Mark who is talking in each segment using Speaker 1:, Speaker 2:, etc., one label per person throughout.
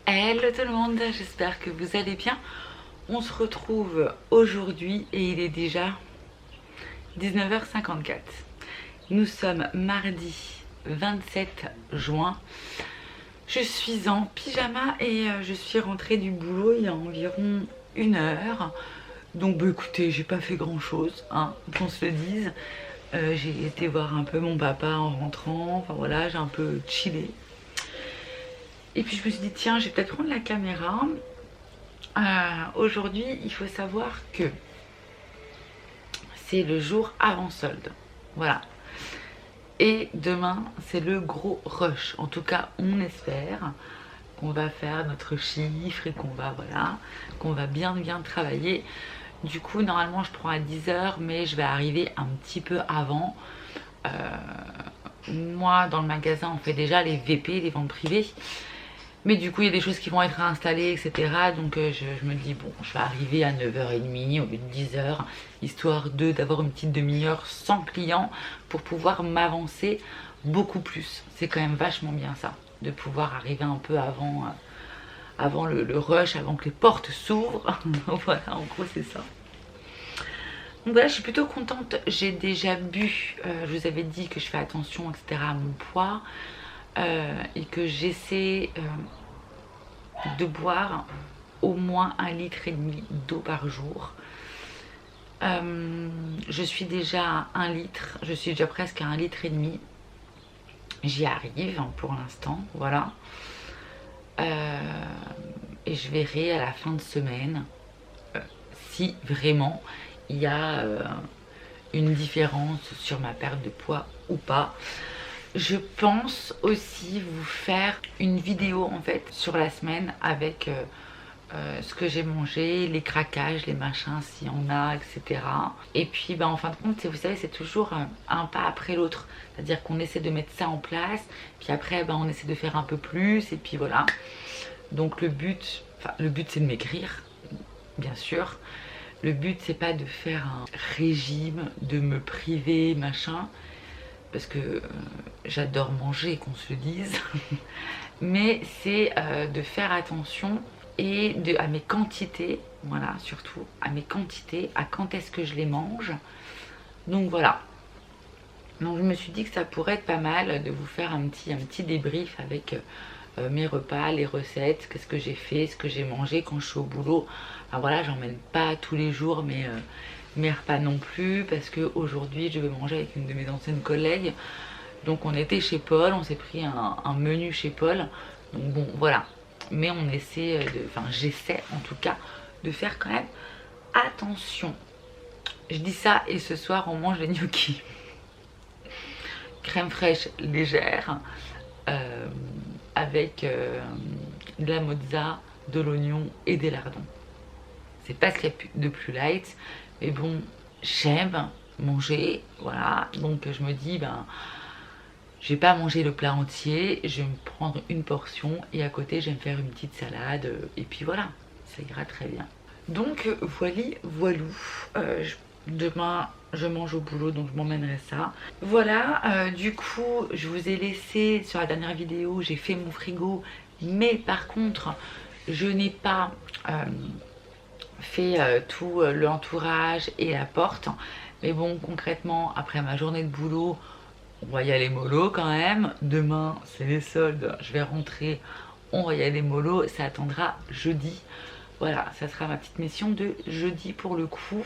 Speaker 1: Hello tout le monde, j'espère que vous allez bien. On se retrouve aujourd'hui et il est déjà 19h54. Nous sommes mardi 27 juin. Je suis en pyjama et je suis rentrée du boulot il y a environ 1 heure. Donc bah écoutez, j'ai pas fait grand chose, hein, qu'on se le dise. J'ai été voir un peu mon papa en rentrant, enfin voilà, j'ai un peu chillé. Et puis je me suis dit tiens, je vais peut-être prendre la caméra. Aujourd'hui, il faut savoir que c'est le jour avant solde. Voilà. Et demain, c'est le gros rush. En tout cas, on espère qu'on va faire notre chiffre et qu'on va bien travailler. Du coup, normalement, je prends à 10 h, mais je vais arriver un petit peu avant. Moi, dans le magasin, on fait déjà les VP, les ventes privées. Mais du coup, il y a des choses qui vont être installées, etc. Donc je me dis, bon, je vais arriver à 9h30 au lieu de 10 h, histoire d'avoir une petite demi-heure sans clients pour pouvoir m'avancer beaucoup plus. C'est quand même vachement bien ça, de pouvoir arriver un peu avant le rush, avant que les portes s'ouvrent. Voilà, en gros, c'est ça. Donc voilà, je suis plutôt contente. J'ai déjà bu, je vous avais dit que je fais attention, etc. à mon poids. Et que j'essaie de boire au moins 1,5 litre d'eau par jour. Je suis déjà à 1 litre, je suis déjà presque à 1,5 litre. J'y arrive pour l'instant, voilà. Et je verrai à la fin de semaine si vraiment il y a une différence sur ma perte de poids ou pas. Je pense aussi vous faire une vidéo en fait sur la semaine avec ce que j'ai mangé, les craquages, les machins s'il y en a, etc. Et puis en fin de compte, vous savez, c'est toujours un pas après l'autre. C'est-à-dire qu'on essaie de mettre ça en place, puis après on essaie de faire un peu plus, et puis voilà. Donc le but c'est de maigrir, bien sûr. Le but c'est pas de faire un régime, de me priver, machin. Parce que j'adore manger, qu'on se le dise, mais c'est de faire attention et à mes quantités, voilà, surtout à mes quantités, à quand est-ce que je les mange. Donc voilà. Donc je me suis dit que ça pourrait être pas mal de vous faire un petit débrief avec mes repas, les recettes, qu'est-ce que j'ai fait, ce que j'ai mangé quand je suis au boulot. Enfin voilà, j'emmène pas tous les jours mes repas non plus, parce que aujourd'hui je vais manger avec une de mes anciennes collègues. Donc on était chez Paul, on s'est pris un menu chez Paul. Donc bon voilà, mais on essaie j'essaie en tout cas de faire quand même attention. Je dis ça et ce soir on mange des gnocchis. Crème fraîche légère avec de la mozza, de l'oignon et des lardons. C'est pas ce qu'il y a de plus light, mais bon, j'aime manger, voilà. Donc je me dis, je vais pas manger le plat entier, je vais me prendre une portion et à côté je vais me faire une petite salade et puis voilà, ça ira très bien. Donc voilou. Demain je mange au boulot, donc je m'emmènerai ça. Voilà, du coup je vous ai laissé sur la dernière vidéo, j'ai fait mon frigo, mais par contre je n'ai pas fait tout l'entourage et la porte. Mais bon, concrètement, après ma journée de boulot, on va y aller mollo quand même. Demain, c'est les soldes, je vais rentrer, on va y aller mollo. Ça attendra jeudi. Voilà, ça sera ma petite mission de jeudi pour le coup.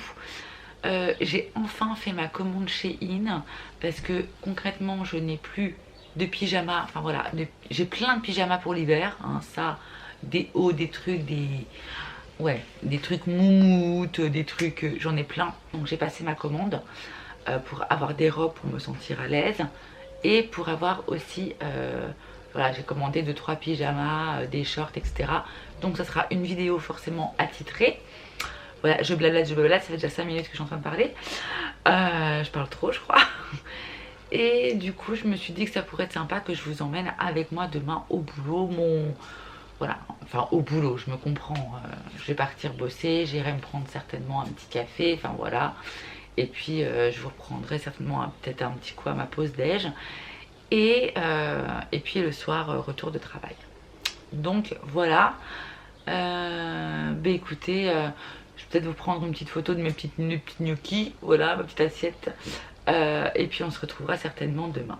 Speaker 1: J'ai enfin fait ma commande chez In parce que concrètement, je n'ai plus de pyjama. Enfin voilà, j'ai plein de pyjamas pour l'hiver. Hein, ça, des hauts, des trucs, des trucs moumoutes, des trucs, j'en ai plein. Donc j'ai passé ma commande pour avoir des robes pour me sentir à l'aise et pour avoir aussi, voilà, j'ai commandé 2-3 pyjamas, des shorts, etc. Donc ça sera une vidéo forcément attitrée. Voilà, je blablate, ça fait déjà 5 minutes que je suis en train de parler. Je parle trop, je crois. Et du coup, je me suis dit que ça pourrait être sympa que je vous emmène avec moi demain au boulot. Voilà, enfin au boulot, je me comprends. Je vais partir bosser, j'irai me prendre certainement un petit café, enfin voilà. Et puis je vous reprendrai certainement peut-être un petit coup à ma pause déj. Et puis le soir, retour de travail. Donc voilà. Écoutez, je vais peut-être vous prendre une petite photo de mes petits gnocchis. Voilà, ma petite assiette. Et puis on se retrouvera certainement demain.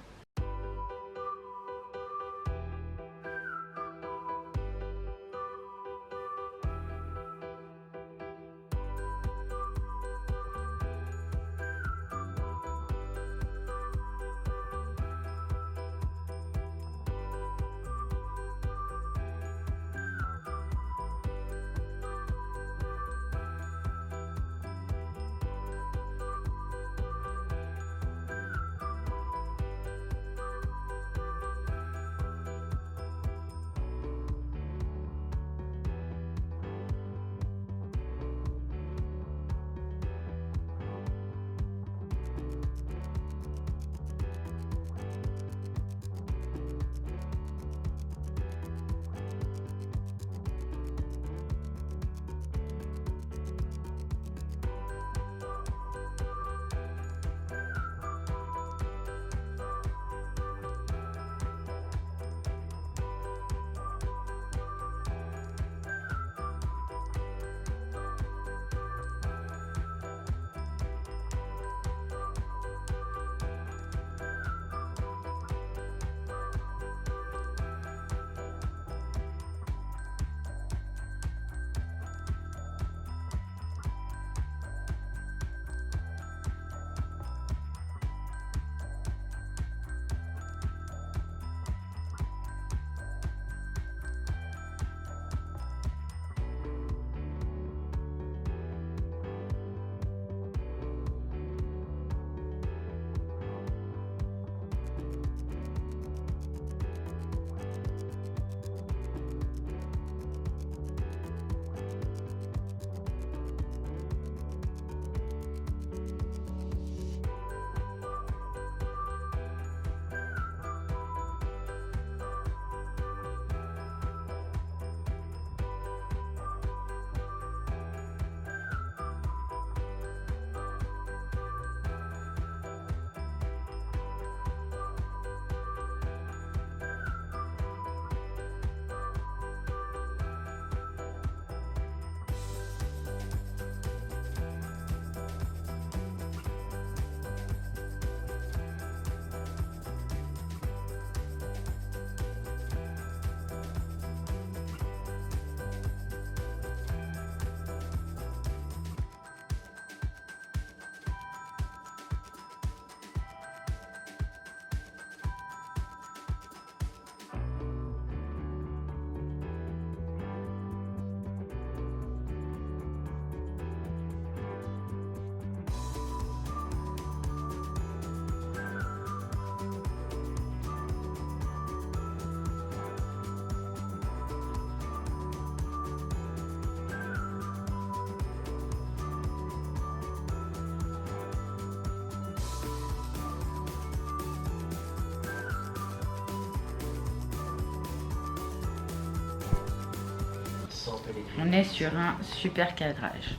Speaker 1: On est sur un super cadrage,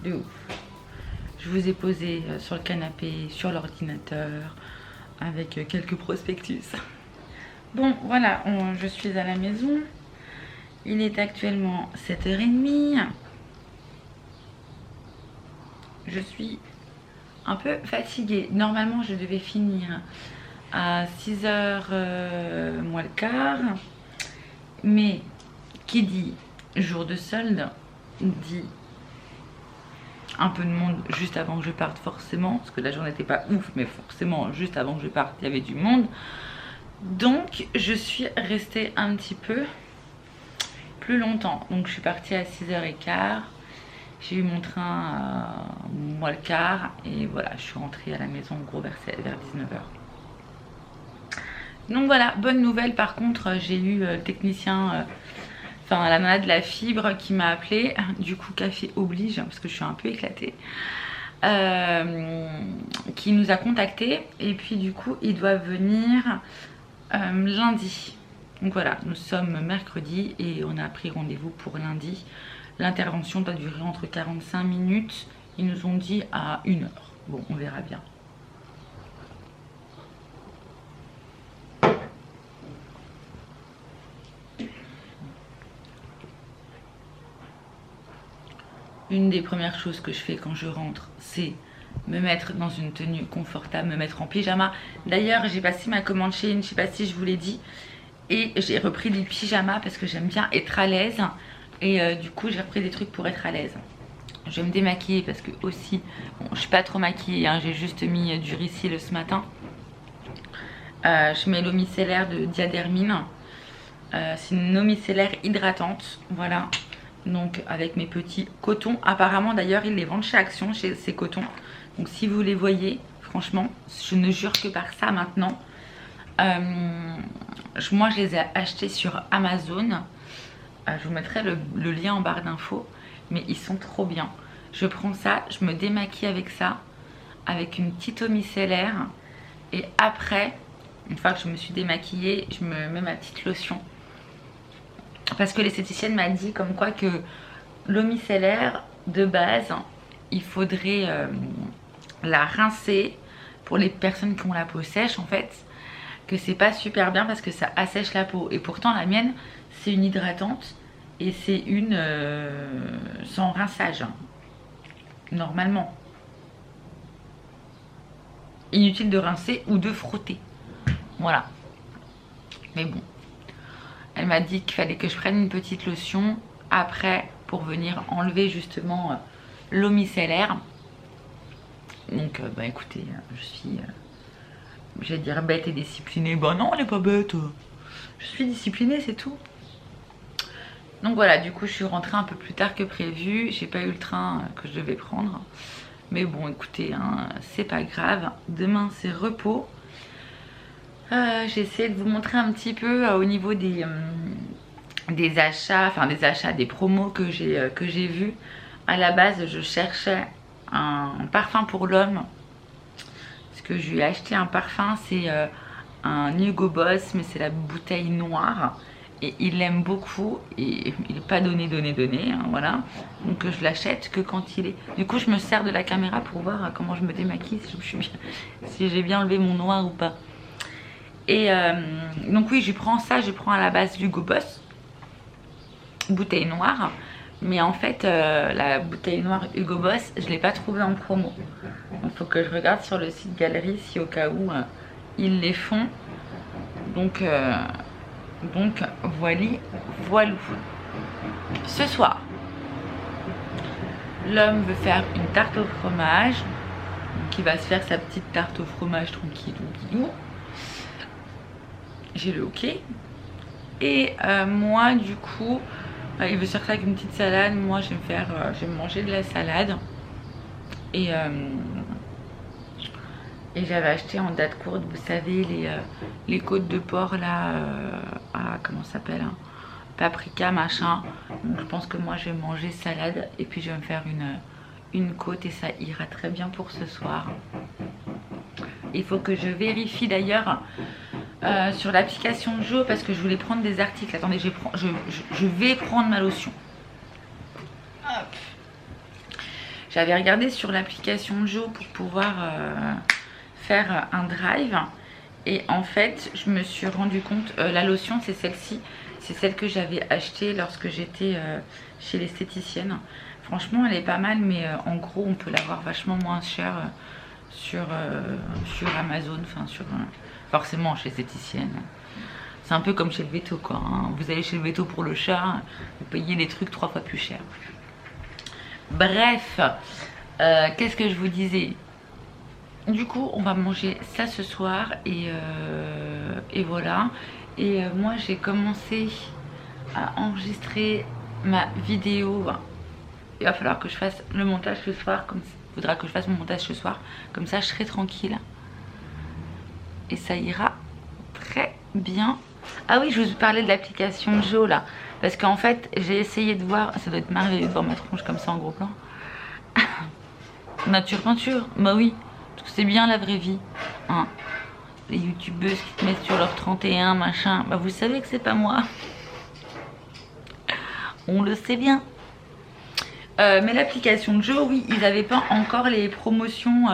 Speaker 1: de ouf. Je vous ai posé sur le canapé, sur l'ordinateur, avec quelques prospectus. Bon, voilà, je suis à la maison. Il est actuellement 7h30. Je suis un peu fatiguée. Normalement, je devais finir à 6h moins le quart. Mais qui dit jour de solde dit un peu de monde juste avant que je parte forcément, parce que la journée n'était pas ouf, mais forcément juste avant que je parte il y avait du monde. Donc je suis restée un petit peu plus longtemps. Donc je suis partie à 6h15, j'ai eu mon train à moins le quart et voilà, je suis rentrée à la maison gros vers 19h. Donc voilà, bonne nouvelle. Par contre, j'ai eu le technicien, enfin la nana de la fibre qui m'a appelé. Du coup, café oblige, parce que je suis un peu éclatée. Qui nous a contacté. Et puis du coup, ils doivent venir lundi. Donc voilà, nous sommes mercredi et on a pris rendez-vous pour lundi. L'intervention doit durer entre 45 minutes. Ils nous ont dit à 1h. Bon, on verra bien. une des premières choses que je fais quand je rentre, c'est me mettre dans une tenue confortable, me mettre en pyjama. D'ailleurs, j'ai passé ma commande Shein, je sais pas si je vous l'ai dit, et j'ai repris des pyjamas parce que j'aime bien être à l'aise. Et du coup, j'ai repris des trucs pour être à l'aise. Je vais me démaquiller parce que aussi, bon, je suis pas trop maquillée, hein, j'ai juste mis du Reveal ce matin. Je mets l'eau micellaire de Diadermine. C'est une eau micellaire hydratante, voilà. Donc avec mes petits cotons. Apparemment d'ailleurs ils les vendent chez Action, chez ces cotons. Donc si vous les voyez, franchement, je ne jure que par ça maintenant. Moi je les ai achetés sur Amazon. Je vous mettrai le lien en barre d'infos. Mais ils sont trop bien. Je prends ça, je me démaquille avec ça. Avec une petite eau micellaire. Et après, une fois que je me suis démaquillée, je me mets ma petite lotion. Parce que l'esthéticienne m'a dit comme quoi que l'eau micellaire de base, il faudrait la rincer pour les personnes qui ont la peau sèche en fait. Que c'est pas super bien parce que ça assèche la peau. Et pourtant la mienne c'est une hydratante et c'est une sans rinçage. Normalement. Inutile de rincer ou de frotter. Voilà. Mais bon. Elle m'a dit qu'il fallait que je prenne une petite lotion après pour venir enlever justement l'eau micellaire. Donc bah écoutez, je suis, j'allais dire bête et disciplinée. Bah non, elle est pas bête. Je suis disciplinée, c'est tout. Donc voilà, du coup je suis rentrée un peu plus tard que prévu. J'ai pas eu le train que je devais prendre. Mais bon écoutez, hein, c'est pas grave. Demain c'est repos. J'ai essayé de vous montrer un petit peu au niveau des achats, enfin des promos que j'ai vus. À la base, je cherchais un parfum pour l'homme. Parce que je lui ai acheté un parfum, c'est un Hugo Boss, mais c'est la bouteille noire. Et il l'aime beaucoup et il n'est pas donné, hein, voilà. Donc je l'achète que quand il est... Du coup, je me sers de la caméra pour voir comment je me démaquille, si j'ai bien enlevé mon noir ou pas. Et donc oui, je prends ça, je prends à la base l'Hugo Boss, bouteille noire. Mais en fait, la bouteille noire Hugo Boss, je ne l'ai pas trouvée en promo. Il faut que je regarde sur le site Galerie si au cas où ils les font. Donc voilà. Ce soir, l'homme veut faire une tarte au fromage. Donc il va se faire sa petite tarte au fromage tranquillou. J'ai le ok. Et moi du coup il veut sortir avec une petite salade. Moi je vais me manger de la salade. Et j'avais acheté en date courte, vous savez, les côtes de porc là, comment ça s'appelle, hein, paprika machin. Donc je pense que moi je vais manger salade et puis je vais me faire une côte et ça ira très bien pour ce soir. Il faut que je vérifie d'ailleurs sur l'application Jo parce que je voulais prendre des articles. Attendez, je vais prendre ma lotion. Hop. J'avais regardé sur l'application Jo pour pouvoir faire un drive. Et en fait, je me suis rendu compte, la lotion c'est celle-ci. C'est celle que j'avais achetée lorsque j'étais chez l'esthéticienne. Franchement, elle est pas mal, mais en gros, on peut l'avoir vachement moins cher sur Amazon, enfin forcément chez l'esthéticienne. C'est un peu comme chez le veto quoi, hein. Vous allez chez le veto pour le chat, vous payez les trucs 3 fois plus cher. Bref, qu'est-ce que je vous disais? Du coup, on va manger ça ce soir et voilà. Et moi, j'ai commencé à enregistrer ma vidéo. Il va falloir que je fasse le montage ce soir, il faudra que je fasse mon montage ce soir, comme ça je serai tranquille et ça ira très bien. Ah oui, je vous parlais de l'application Jo là, parce qu'en fait j'ai essayé de voir, ça doit être merveilleux de voir ma tronche comme ça en gros plan. Nature peinture, bah oui, parce que c'est bien la vraie vie, hein. Les youtubeuses qui te mettent sur leur 31 machin, bah vous savez que c'est pas moi. On le sait bien. Mais l'application Jo, oui, ils n'avaient pas encore les promotions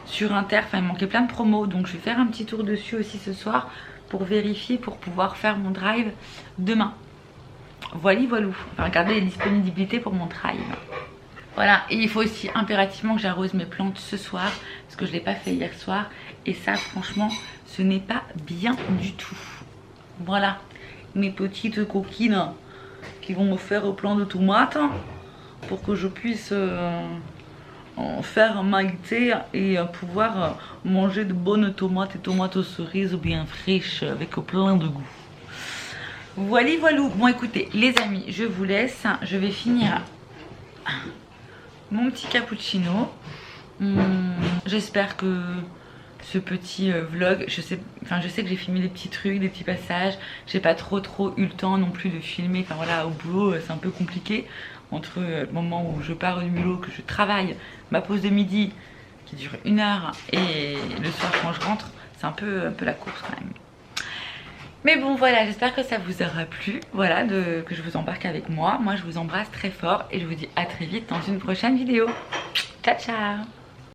Speaker 1: sur Inter. Enfin, il manquait plein de promos. Donc, je vais faire un petit tour dessus aussi ce soir pour vérifier, pour pouvoir faire mon drive demain. voilà, on va regarder les disponibilités pour mon drive. Voilà, et il faut aussi impérativement que j'arrose mes plantes ce soir parce que je ne l'ai pas fait hier soir et ça franchement ce n'est pas bien du tout. Voilà, mes petites coquines qui vont me faire plein de tomates pour que je puisse en faire maïté et pouvoir manger de bonnes tomates et tomates aux cerises bien fraîches avec plein de goût. Voilà. Bon écoutez les amis, je vous laisse, je vais finir mon petit cappuccino. J'espère que ce petit vlog, je sais que j'ai filmé des petits trucs, des petits passages. J'ai pas trop eu le temps non plus de filmer. Enfin voilà, au boulot c'est un peu compliqué. Entre le moment où je pars du boulot, que je travaille, ma pause de midi qui dure 1 heure et le soir quand je rentre, c'est un peu la course quand même. Mais bon voilà, j'espère que ça vous aura plu, voilà, que je vous embarque avec moi. Moi je vous embrasse très fort et je vous dis à très vite dans une prochaine vidéo. Ciao ciao.